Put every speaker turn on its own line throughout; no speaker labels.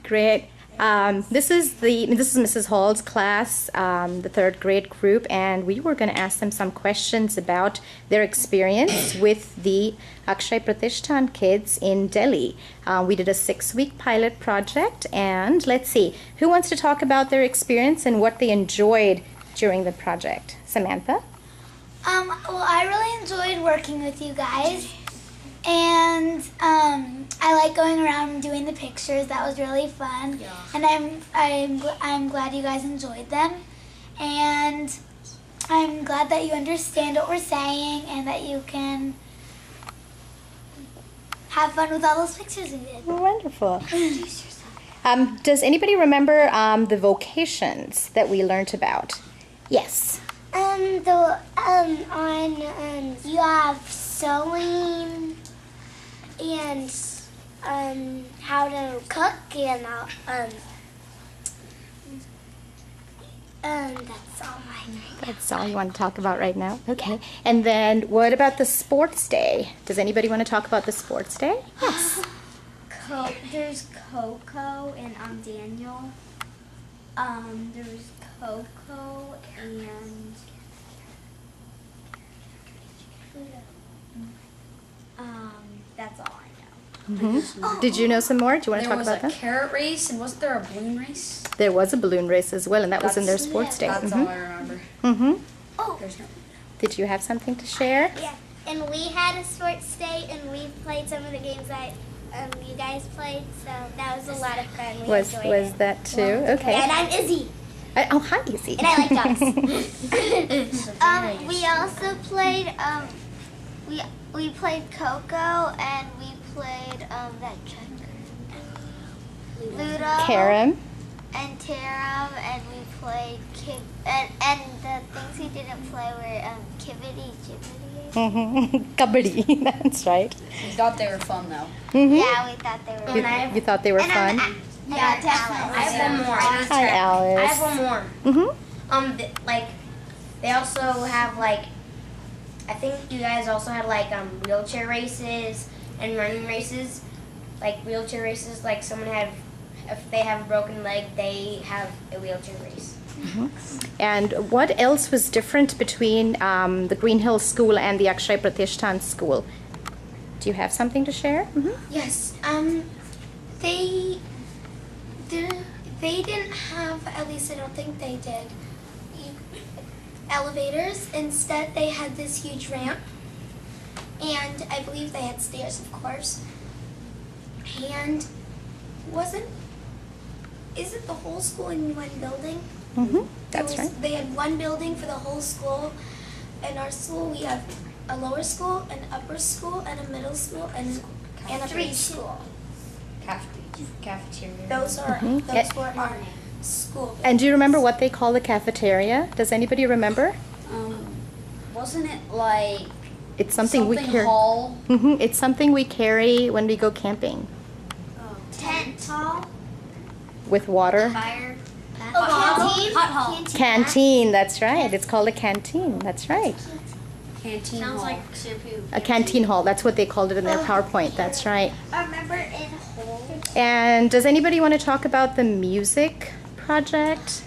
Great. This is Mrs. Hall's class, the third grade group, and we were going to ask them some questions about their experience with the Akshay Pratishthan kids in Delhi. We did a 6-week pilot project, and let's see, who wants to talk about their experience and what they enjoyed during the project? Samantha?
Well, I really enjoyed working with you guys, and I like going around and doing the pictures. That was really fun, yeah. And I'm glad you guys enjoyed them, and I'm glad that you understand what we're saying and that you can have fun with all those pictures we did.
Wonderful. Does anybody remember the vocations that we learned about? Yes.
You have sewing and how to cook and that's all I know.
That's all you want to talk about right now? Okay. And then what about the sports day? Does anybody want to talk about the sports day? Yes.
There's Coco and Daniel. There's Coco and that's all I know.
Mm-hmm. Did you know some more? Do you want to talk about that?
There was a carrot race, and wasn't there a balloon race?
There was a balloon race as well, and that was in their sports day.
That's all I remember.
Mm-hmm.
Oh.
There's no.
Did you have something to share?
Yeah, and we had a sports day, and we played some of the games that you guys played, so that was a lot of fun. We
Was
enjoyed
that too? Okay.
And I'm Izzy.
Oh, hi, Izzy.
And I like dogs. We also played, we played Coco, and we played that Ludo.
Carom.
And Tarum, and we played and the things we didn't play were Kibbity Jibbity.
Kabaddi, that's right.
We thought they were fun though.
Mm-hmm.
Yeah, we thought they were fun.
You thought they were fun?
Yeah, definitely.
I have one more.
Hi, Alice.
I have one more.
Mm-hmm.
They also have I think you guys also had wheelchair races and running races. Like wheelchair races, like if they have a broken leg, they have a wheelchair race.
Mm-hmm. And what else was different between the Green Hill School and the Akshay Pratishthan School? Do you have something to share? Mm-hmm.
Yes. They didn't have, at least I don't think they did, elevators. Instead, they had this huge ramp, and I believe they had stairs, of course. And isn't the whole school in one building?
Mm-hmm. That's right.
They had one building for the whole school. In our school, we have a lower school, an upper school, and a middle school, and a preschool.
Cafeteria.
Those were our school.
And do you remember what they call the cafeteria? Does anybody remember?
Wasn't it like
It's something we carry.
hall?
Mm-hmm. It's something we carry when we go camping.
Tent hall.
With water.
Fire.
Canteen.
Hot hall.
Canteen, that's right. It's called a canteen. That's right.
Canteen
Sounds
hall.
like shampoo.
A canteen hall. That's what they called it in their PowerPoint. That's right.
I remember in hall.
And does anybody want to talk about the music project?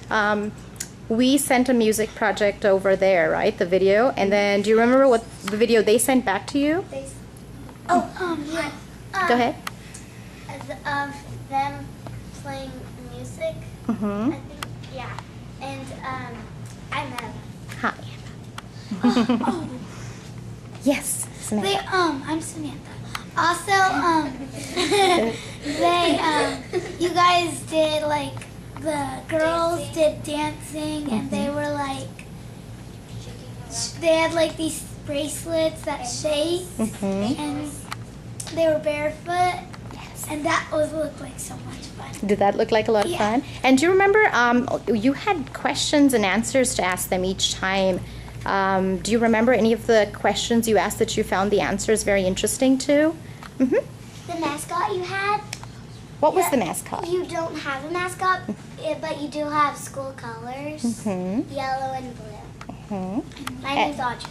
We sent a music project over there, right? The video. And then do you remember what the video they sent back to you?
Yeah.
Go ahead.
Of them playing music.
Mm-hmm.
I think, yeah. And I'm Emma.
Hi. Yes, Samantha.
I'm Samantha. Also, you guys did the girls did dancing, and they were they had these bracelets that shake, and they were barefoot, and that looked like so much fun.
Did that look like a lot of
Yeah.
fun? And do you remember you had questions and answers to ask them each time? Do you remember any of the questions you asked that you found the answers very interesting to? Mm-hmm.
The mascot you had.
What was the mascot?
You don't have a mascot, but you do have school colors,
Mm-hmm.
yellow and blue.
Mm-hmm.
My name's Audrey.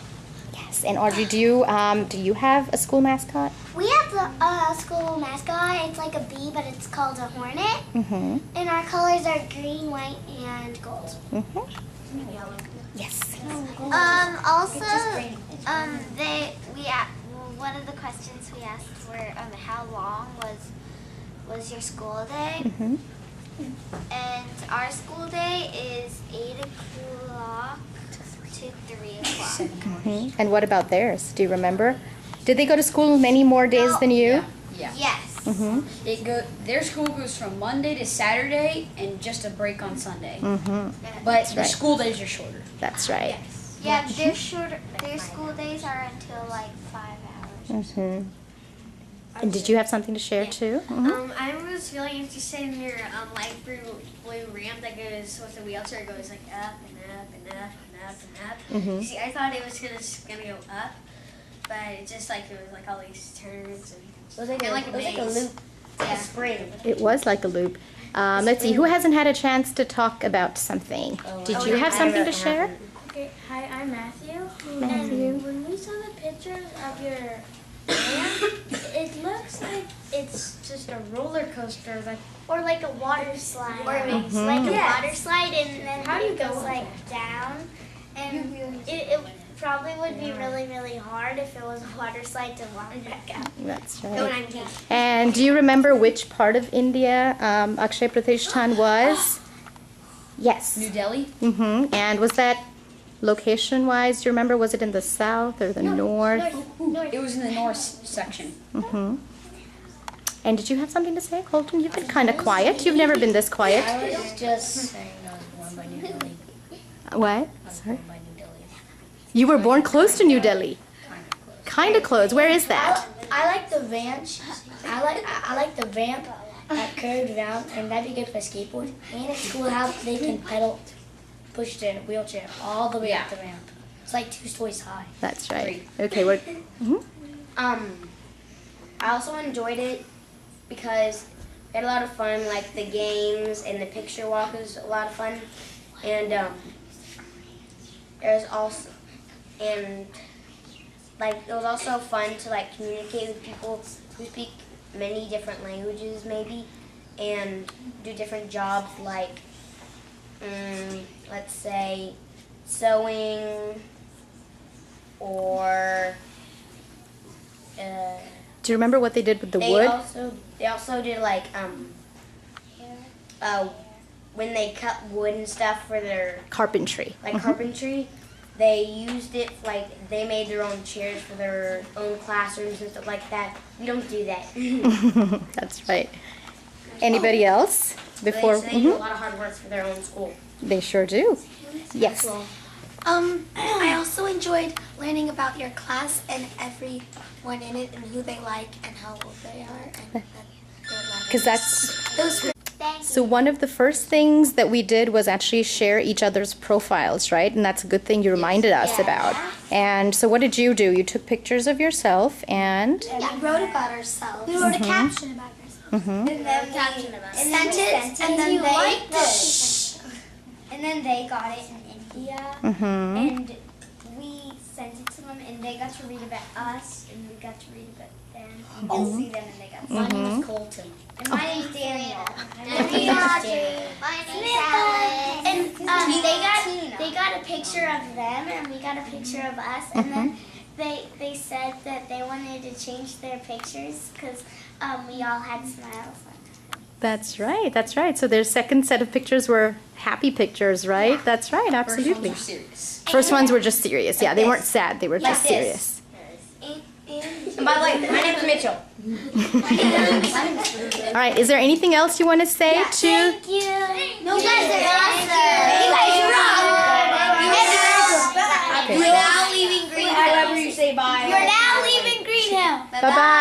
Yes. And Audrey, do you have a school mascot?
We have the school mascot. It's like a bee, but it's called a hornet.
Mm-hmm.
And our colors are green, white, and gold.
Mm-hmm. Yes.
Also, one of the questions we asked were, how long was your school day?
Mm-hmm.
And our school day is 8 o'clock to 3 o'clock.
Mm-hmm. And what about theirs? Do you remember? Did they go to school many more days than you?
Yeah.
Yes.
Mm-hmm.
Their school goes from Monday to Saturday and just a break on Sunday.
Mm-hmm.
But the
right.
school days are shorter.
That's right.
Yeah, their school days are until like 5 hours.
Mm-hmm. And did you have something to share too? Mm-hmm.
I was really interested in your light blue ramp that goes with the wheelchair. It goes like up and up and up and up and up.
Mhm.
See, I thought it was just gonna go up, but it just like it was like all these turns and
It was like,
And
a,
like a
it was like a
maze.
loop, like a spring.
It was like a loop. Let's see, who hasn't had a chance to talk about something? Did you have something to share?
Okay, hi, I'm Matthew.
Matthew.
And when we saw the pictures of your ramp, it looks like it's just a roller coaster. Like,
Or like a water slide. Or it's
Mhm.
like a
Yes.
water slide and then
How do you
it
go
goes
on
like down. And it probably would be really, really hard if it was a water slide to launch back up.
That's
When
right.
I'm 10.
And do you remember which part of India Akshay Pratishthan was? Yes.
New Delhi?
Mm-hmm. And was that location-wise, do you remember, was it in the south or the north?
It was in the north section.
Mm-hmm. And did you have something to say, Colton? You've been kind of quiet. You've never been this quiet.
I was just saying I was born by New Delhi.
What? Sorry.
Born by New Delhi.
You were born close to New Delhi. Kind of close. Where is that?
I like the vamp. I like the vamp, that curved vamp, and that'd be good for skateboard. And it's cool how they can pedal, push the wheelchair all the way up the ramp. It's like 2 stories high.
That's right. Okay, we're... Mhm.
I also enjoyed it because we had a lot of fun, like the games and the picture walk was a lot of fun. And there's also, and like it was also fun to like communicate with people who speak many different languages maybe and do different jobs like, let's say, sewing or
Do you remember what they did with the
they
wood?
also did like when they cut wood and stuff for their
Carpentry.
like carpentry, they used it like they made their own chairs for their own classrooms and stuff like that. We don't do that.
That's right. Anybody else? Before
So they do a
Mhm.
lot of hard work for their own school.
They sure do. Yes.
I also enjoyed learning about your class and everyone in it and who they like and how old they are. And
Because that's
Thank
so one of the first things that we did was actually share each other's profiles, right? And that's a good thing you reminded us about. And so what did you do? You took pictures of yourself and
we wrote about ourselves.
We wrote a caption about ourselves.
Mhm.
And then
Sent it, and then they liked it.
And then they got it in India,
Mhm.
and we sent it to them, and they got to read about us, and we got to read about them. And see them, and they got to
My name is Colton.
And my name's Daniel.
And me, Audrey.
My name's Alice. And they got a picture of them, and we got a picture of us, and then they said that they wanted to change their pictures because we all had smiles on.
That's right. That's right. So their second set of pictures were happy pictures, right? That's right.
First
Absolutely.
ones were serious.
First ones were just serious. Yeah, they weren't sad. They were just
this.
serious.
And by the way, my name is Mitchell.
All right. Is there anything else you want to say to?
Thank you. No, you guys are awesome. You guys rock.
Okay.
You're now leaving Green Hill.
I love you say bye.
You're now leaving Green Hill.
Bye bye.